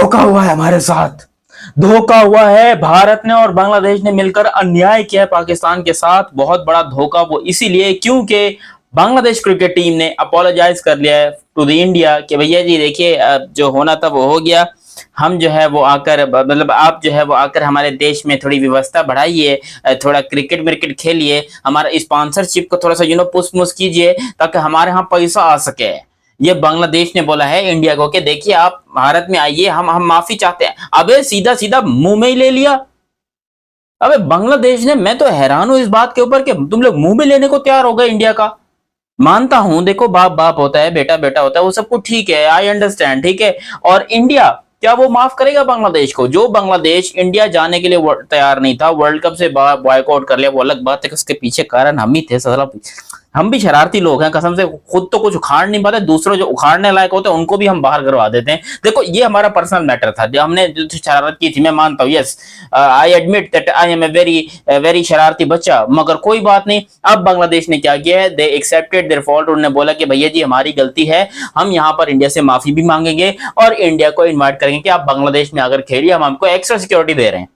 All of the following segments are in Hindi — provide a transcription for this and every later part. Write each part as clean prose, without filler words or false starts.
धोखा हुआ है हमारे साथ, धोखा हुआ है। भारत ने और बांग्लादेश ने मिलकर अन्याय किया है पाकिस्तान के साथ, बहुत बड़ा धोखा। वो इसीलिए क्योंकि बांग्लादेश क्रिकेट टीम ने अपोलोजाइज कर लिया है टू द इंडिया कि भैया जी देखिए, जो होना था वो हो गया। हम जो है वो आकर, मतलब आप जो है वो आकर हमारे देश में थोड़ी व्यवस्था बढ़ाइए, थोड़ा क्रिकेट विकेट खेलिए, हमारा स्पॉन्सरशिप को थोड़ा सा पुश मुश कीजिए ताकि हमारे यहाँ पैसा आ सके। ये बांग्लादेश ने बोला है इंडिया को कि देखिए आप भारत में आइए, हम माफी चाहते हैं। अबे सीधा सीधा मुंह में ही ले लिया। अबे बांग्लादेश ने, मैं तो हैरान हूं इस बात के ऊपर कि तुम लोग मुंह में लेने को तैयार हो गए इंडिया का। मानता हूं, देखो बाप बाप होता है, बेटा बेटा होता है, वो सब कुछ ठीक है, आई अंडरस्टैंड, ठीक है। और इंडिया क्या वो माफ करेगा बांग्लादेश को? जो बांग्लादेश इंडिया जाने के लिए तैयार नहीं था, वर्ल्ड कप से बॉयकॉट कर लिया, वो अलग बात है। उसके पीछे कारण हम ही थे साला। हम भी शरारती लोग हैं कसम से, खुद तो कुछ उखाड़ नहीं पाते, दूसरों जो उखाड़ने लायक होते हैं उनको भी हम बाहर करवा देते हैं। देखो ये हमारा पर्सनल मैटर था, जो हमने जो शरारत की थी, मैं मानता हूँ, yes I admit that I am a very शरारती बच्चा, मगर कोई बात नहीं। अब बांग्लादेश ने क्या किया है, दे एक्सेप्टेड देयर फॉल्ट। उन्होंने बोला कि भैया जी हमारी गलती है, हम यहाँ पर इंडिया से माफी भी मांगेंगे और इंडिया को इन्वाइट करेंगे कि आप बांग्लादेश में अगर खेलिए, हम आपको एक्स्ट्रा सिक्योरिटी दे रहे हैं।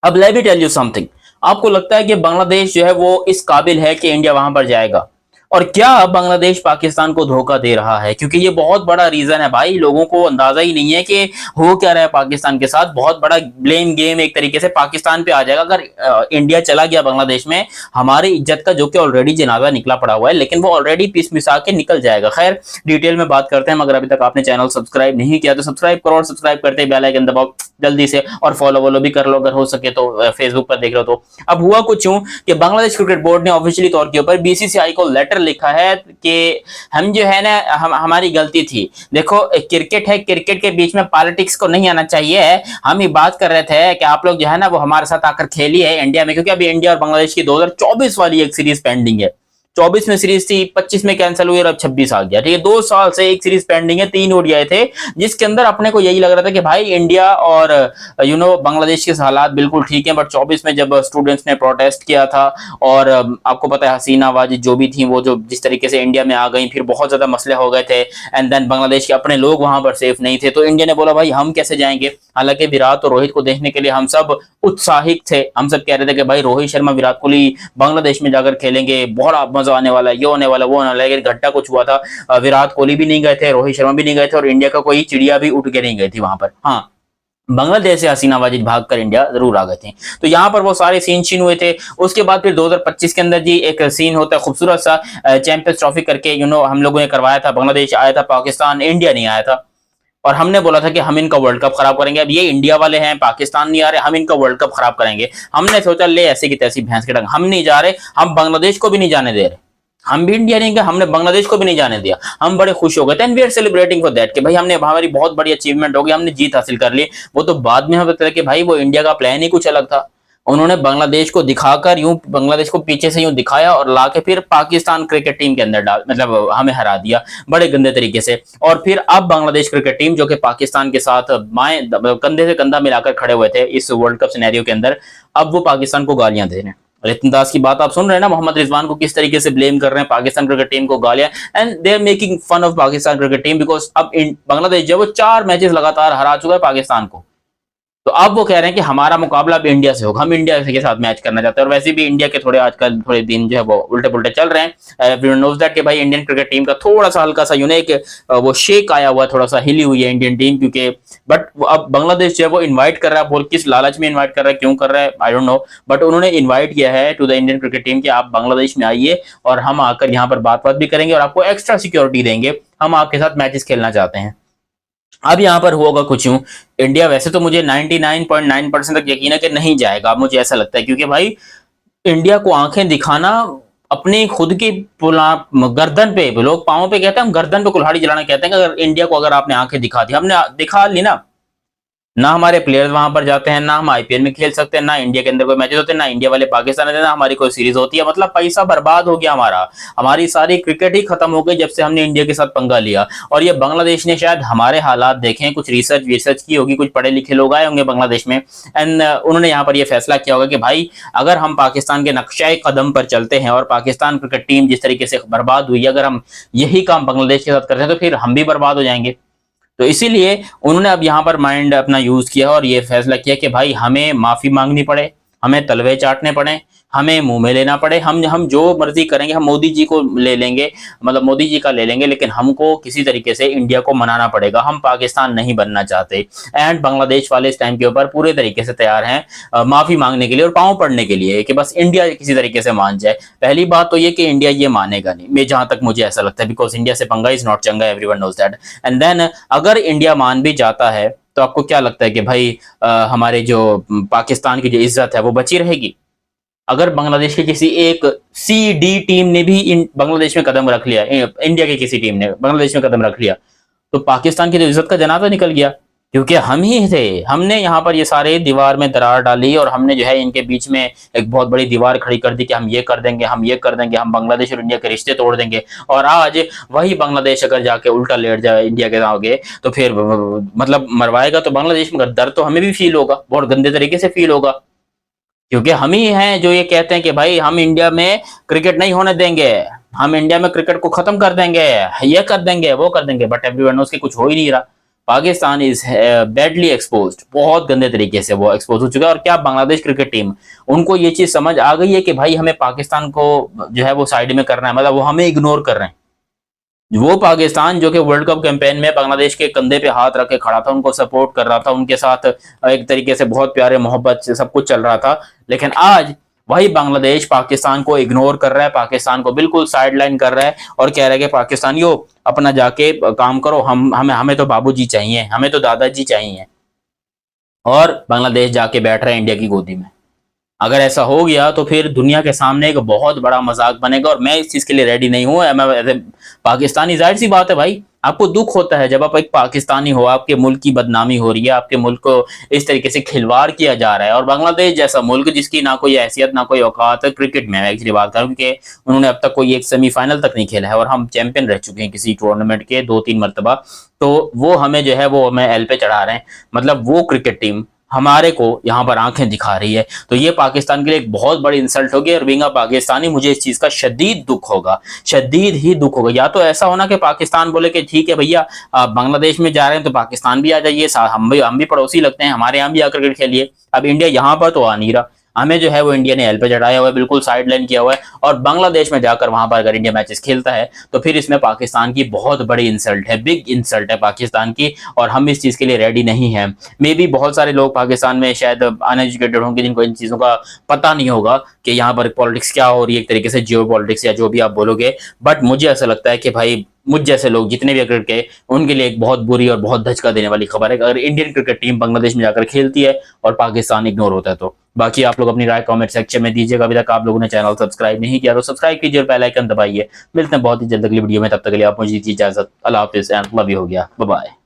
अब let me tell you something, आपको लगता है कि बांग्लादेश जो है वो इस काबिल है कि इंडिया वहां पर जाएगा? और क्या बांग्लादेश पाकिस्तान को धोखा दे रहा है? क्योंकि ये बहुत बड़ा रीजन है भाई, लोगों को अंदाजा ही नहीं है कि हो क्या रहा है पाकिस्तान के साथ। बहुत बड़ा ब्लेम गेम एक तरीके से पाकिस्तान पे आ जाएगा अगर इंडिया चला गया बांग्लादेश में। हमारी इज्जत का जो कि ऑलरेडी जनाजा निकला पड़ा हुआ है, लेकिन वो ऑलरेडी पीस मिसा के निकल जाएगा। खैर डिटेल में बात करते हैं, मगर अभी तक आपने चैनल सब्सक्राइब नहीं किया तो सब्सक्राइब करो, और सब्सक्राइब करते बेल आइकन दबाओ जल्दी से, और फॉलो वॉलो भी कर लो अगर हो सके तो, फेसबुक पर देख रहे हो तो। अब हुआ कुछ यूं कि बांग्लादेश क्रिकेट बोर्ड ने ऑफिशियली तौर के ऊपर बीसीसीआई को लेटर लिखा है कि हम जो है ना, हमारी गलती थी। देखो क्रिकेट है, क्रिकेट के बीच में पॉलिटिक्स को नहीं आना चाहिए। हम ही बात कर रहे थे कि आप लोग जो है ना वो हमारे साथ आकर खेलिए इंडिया में, क्योंकि अभी इंडिया और बांग्लादेश की 2024 वाली एक सीरीज पेंडिंग है। 24 में सीरीज थी, 25 में कैंसिल हुई और अब 26 आ गया, ठीक है। 2 साल से एक सीरीज पेंडिंग है, 3 ओडीआई थे, जिसके अंदर अपने को यही लग रहा था कि भाई इंडिया और बांग्लादेश के हालात बिल्कुल ठीक है। बट 24 में जब स्टूडेंट्स ने प्रोटेस्ट किया था, और आपको पता है हसीना वाजिद जो भी थी, वो जो जिस तरीके से इंडिया में आ गई, फिर बहुत ज्यादा मसले हो गए थे। एंड देन बांग्लादेश के अपने लोग वहां पर सेफ नहीं थे, तो इंडिया ने बोला भाई हम कैसे जाएंगे। हालांकि विराट और रोहित को देखने के लिए हम सब उत्साहित थे, हम सब कह रहे थे कि भाई रोहित शर्मा विराट कोहली बांग्लादेश में जाकर खेलेंगे, बहुत मजा आने वाला है, ये होने वाला वो होने वाला। लेकिन घटना कुछ हुआ था, विराट कोहली भी नहीं गए थे, रोहित शर्मा भी नहीं गए थे, और इंडिया का कोई चिड़िया भी उठ के नहीं गई थी वहां पर। हाँ, बांग्लादेश से हसीना वाजिद भागकर इंडिया जरूर आ गए थे। तो यहाँ पर वो सारे सीन शीन हुए थे। उसके बाद फिर 2025 के अंदर जी एक सीन होता है खूबसूरत सा, चैंपियंस ट्रॉफी करके हम लोगों ने करवाया था। बांग्लादेश आया था, पाकिस्तान, इंडिया नहीं आया था, और हमने बोला था कि हम इनका वर्ल्ड कप खराब करेंगे। अब ये इंडिया वाले हैं, पाकिस्तान नहीं आ रहे, हम इनका वर्ल्ड कप खराब करेंगे। हमने सोचा ले ऐसी की तैसी भैंस के डंग, हम नहीं जा रहे, हम बांग्लादेश को भी नहीं जाने दे रहे। हम भी इंडिया नहीं गए, हमने बांग्लादेश को भी नहीं जाने दिया। हम बड़े खुश हो गए थे, and we are celebrating for that कि भाई हमने, हमारी बहुत बड़ी अचीवमेंट हो गई, हमने जीत हासिल कर ली। वो तो बाद में हमें पता कि भाई वो इंडिया का प्लान ही कुछ अलग था। उन्होंने बांग्लादेश को दिखाकर यूं, बांग्लादेश को पीछे से यूं दिखाया और लाके फिर पाकिस्तान क्रिकेट टीम के अंदर डाल, मतलब हमें हरा दिया बड़े गंदे तरीके से। और फिर अब बांग्लादेश क्रिकेट टीम जो कि पाकिस्तान के साथ कंधे से कंधा मिलाकर खड़े हुए थे इस वर्ल्ड कप सिनेरियो के अंदर, अब वो पाकिस्तान को गालियां दे रहे हैं। रितन दास की बात आप सुन रहे हैं ना, मोहम्मद रिजवान को किस तरीके से ब्लेम कर रहे हैं, पाकिस्तान क्रिकेट टीम को गालियां, and they are making fun of Pakistan cricket team, because अब बांग्लादेश जो वो 4 मैचेस लगातार हरा चुका है पाकिस्तान को। तो अब वो कह रहे हैं कि हमारा मुकाबला अब इंडिया से होगा, हम इंडिया के साथ मैच करना चाहते हैं। और वैसे भी इंडिया के थोड़े आजकल थोड़े दिन जो है वो उल्टे पुल्टे चल रहे हैं। एवरीवन नोज दैट कि भाई इंडियन क्रिकेट टीम का थोड़ा सा हल्का सा यूनिक वो शेक आया हुआ, थोड़ा सा हिली हुई है इंडियन टीम, क्योंकि बट अब बांग्लादेश जो है वो इन्वाइट कर रहा है, बोल किस लालच में इन्वाइट कर रहा है, क्यों कर रहा है आई डोंट नो, बट उन्होंने इन्वाइट किया है to the Indian cricket team कि आप बांग्लादेश में आइए और हम आकर यहाँ पर बात भी करेंगे और आपको एक्स्ट्रा सिक्योरिटी देंगे, हम आपके साथ मैचेस खेलना चाहते हैं। अब यहाँ पर होगा कुछ यूं, इंडिया वैसे तो मुझे 99.9% तक यकीन है कि नहीं जाएगा, मुझे ऐसा लगता है, क्योंकि भाई इंडिया को आंखें दिखाना अपनी खुद की गर्दन पे, लोग पांव पे कहते हैं, हम गर्दन पे कुल्हाड़ी जलाना कहते हैं। अगर इंडिया को अगर आपने आंखें दिखा दी, हमने दिखा ली ना, ना हमारे प्लेयर्स वहां पर जाते हैं, ना हम आईपीएल में खेल सकते हैं, ना इंडिया के अंदर कोई मैचेस होते हैं, ना इंडिया वाले पाकिस्तान आते हैं, ना हमारी कोई सीरीज होती है। मतलब पैसा बर्बाद हो गया हमारा, हमारी सारी क्रिकेट ही खत्म हो गई जब से हमने इंडिया के साथ पंगा लिया। और ये बांग्लादेश ने शायद हमारे हालात देखें, कुछ रिसर्च की होगी, कुछ पढ़े लिखे लोग आए होंगे बांग्लादेश में, एंड उन्होंने यहाँ पर यह फैसला किया होगा कि भाई अगर हम पाकिस्तान के नक्शे कदम पर चलते हैं और पाकिस्तान क्रिकेट टीम जिस तरीके से बर्बाद हुई, अगर हम यही काम बांग्लादेश के साथ करते हैं तो फिर हम भी बर्बाद हो जाएंगे। तो इसीलिए उन्होंने अब यहाँ पर माइंड अपना यूज किया और ये फैसला किया कि भाई हमें माफी मांगनी पड़े, हमें तलवे चाटने पड़े, हमें मुंह में लेना पड़े, हम जो मर्जी करेंगे, हम मोदी जी को ले लेंगे, मतलब मोदी जी का ले लेंगे, लेकिन हमको किसी तरीके से इंडिया को मनाना पड़ेगा। हम पाकिस्तान नहीं बनना चाहते। एंड बांग्लादेश वाले इस टाइम के ऊपर पूरे तरीके से तैयार हैं माफी मांगने के लिए और पांव पड़ने के लिए कि बस इंडिया किसी तरीके से मान जाए। पहली बात तो ये कि इंडिया ये मानेगा नहीं, मैं जहां तक मुझे ऐसा लगता है, बिकॉज इंडिया से पंगा इज नॉट चंगा, everyone knows that. And then अगर इंडिया मान भी जाता है तो आपको क्या लगता है कि भाई हमारे जो पाकिस्तान की जो इज्जत है वो बची रहेगी? अगर बांग्लादेश की किसी एक सी डी टीम ने भी बांग्लादेश में कदम रख लिया, इंडिया की किसी टीम ने बांग्लादेश में कदम रख लिया, तो पाकिस्तान की जो इज्जत का जनाजा निकल गया, क्योंकि हम ही थे, हमने यहाँ पर ये सारे दीवार में दरार डाली और हमने जो है इनके बीच में एक बहुत बड़ी दीवार खड़ी कर दी कि हम ये कर देंगे, हम ये कर देंगे, हम बांग्लादेश और इंडिया के रिश्ते तोड़ देंगे। और आज वही बांग्लादेश अगर जाके उल्टा लेट जाए इंडिया के आगे तो फिर मतलब मरवाएगा तो बांग्लादेश, मगर दर्द तो हमें भी फील होगा, बहुत गंदे तरीके से फील होगा, क्योंकि हम ही हैं जो ये कहते हैं कि भाई हम इंडिया में क्रिकेट नहीं होने देंगे, हम इंडिया में क्रिकेट को खत्म कर देंगे, ये कर देंगे, वो कर देंगे। बट एवरीवन नोस कि कुछ हो ही नहीं रहा। पाकिस्तान इज बैडली एक्सपोज्ड, बहुत गंदे तरीके से वो एक्सपोज हो चुका है। और क्या बांग्लादेश क्रिकेट टीम, उनको ये चीज समझ आ गई है कि भाई हमें पाकिस्तान को जो है वो साइड में करना है, मतलब वो हमें इग्नोर कर रहे हैं। वो पाकिस्तान जो कि वर्ल्ड कप कैंपेन में बांग्लादेश के कंधे पे हाथ रख के खड़ा था, उनको सपोर्ट कर रहा था, उनके साथ एक तरीके से बहुत प्यारे मोहब्बत से सब कुछ चल रहा था, लेकिन आज वही बांग्लादेश पाकिस्तान को इग्नोर कर रहा है, पाकिस्तान को बिल्कुल साइडलाइन कर रहा है और कह रहा है कि पाकिस्तानियों अपना जाके काम करो, हमें तो बाबूजी चाहिए, हमें तो दादाजी चाहिए। और बांग्लादेश जाके बैठ रहा है इंडिया की गोदी में। अगर ऐसा हो गया तो फिर दुनिया के सामने एक बहुत बड़ा मजाक बनेगा और मैं इस चीज के लिए रेडी नहीं हूं। मैं पाकिस्तानी, जाहिर सी बात है भाई, आपको दुख होता है जब आप एक पाकिस्तानी हो, आपके मुल्क की बदनामी हो रही है, आपके मुल्क को इस तरीके से खिलवाड़ किया जा रहा है। और बांग्लादेश जैसा मुल्क जिसकी ना कोई हैसियत ना कोई औकात है क्रिकेट में, एक्चुअली बात करूं कि उन्होंने अब तक कोई एक सेमीफाइनल तक नहीं खेला है और हम चैंपियन रह चुके हैं किसी टूर्नामेंट के 2-3 मरतबा, तो वो हमें जो है वो हमें एल पे चढ़ा रहे हैं। मतलब वो क्रिकेट टीम हमारे को यहाँ पर आंखें दिखा रही है, तो ये पाकिस्तान के लिए एक बहुत बड़ी इंसल्ट होगी। और बीइंग अ पाकिस्तानी मुझे इस चीज का शदीद दुख होगा, शदीद ही दुख होगा। या तो ऐसा होना कि पाकिस्तान बोले कि ठीक है भैया आप बांग्लादेश में जा रहे हैं तो पाकिस्तान भी आ जाइए, हम भी पड़ोसी लगते हैं, हमारे यहाँ भी आकर क्रिकेट खेलिए। अब इंडिया यहाँ पर तो आ नहीं रहा, हमें जो है वो इंडिया ने एल पे चढ़ाया हुआ है, बिल्कुल साइड लाइन किया हुआ है। और बांग्लादेश में जाकर वहां पर अगर इंडिया मैचेस खेलता है तो फिर इसमें पाकिस्तान की बहुत बड़ी इंसल्ट है, बिग इंसल्ट है पाकिस्तान की, और हम इस चीज के लिए रेडी नहीं है। मे बी बहुत सारे लोग पाकिस्तान में शायद अनएजुकेटेड होंगे जिनको इन चीजों का पता नहीं होगा कि यहाँ पर पॉलिटिक्स क्या हो रही है, एक तरीके से जियो पॉलिटिक्स या जो भी आप बोलोगे। बट मुझे ऐसा लगता है कि भाई मुझ जैसे लोग जितने भी क्रिकेट के, उनके लिए एक बहुत बुरी और बहुत धचका देने वाली खबर है अगर इंडियन क्रिकेट टीम बांग्लादेश में जाकर खेलती है और पाकिस्तान इग्नोर होता है तो। बाकी आप लोग अपनी राय कमेंट सेक्शन में दीजिएगा। अभी तक आप लोगों ने चैनल सब्सक्राइब नहीं किया तो सब्सक्राइब कीजिए और बेल आइकन दबाइए। मिलते हैं बहुत ही जल्द अगली वीडियो में, तब तक के लिए आप मुझे दीजिए इजाजत। अल्लाह हाफिज़ एंड लव यू हो गया, बाय बाय।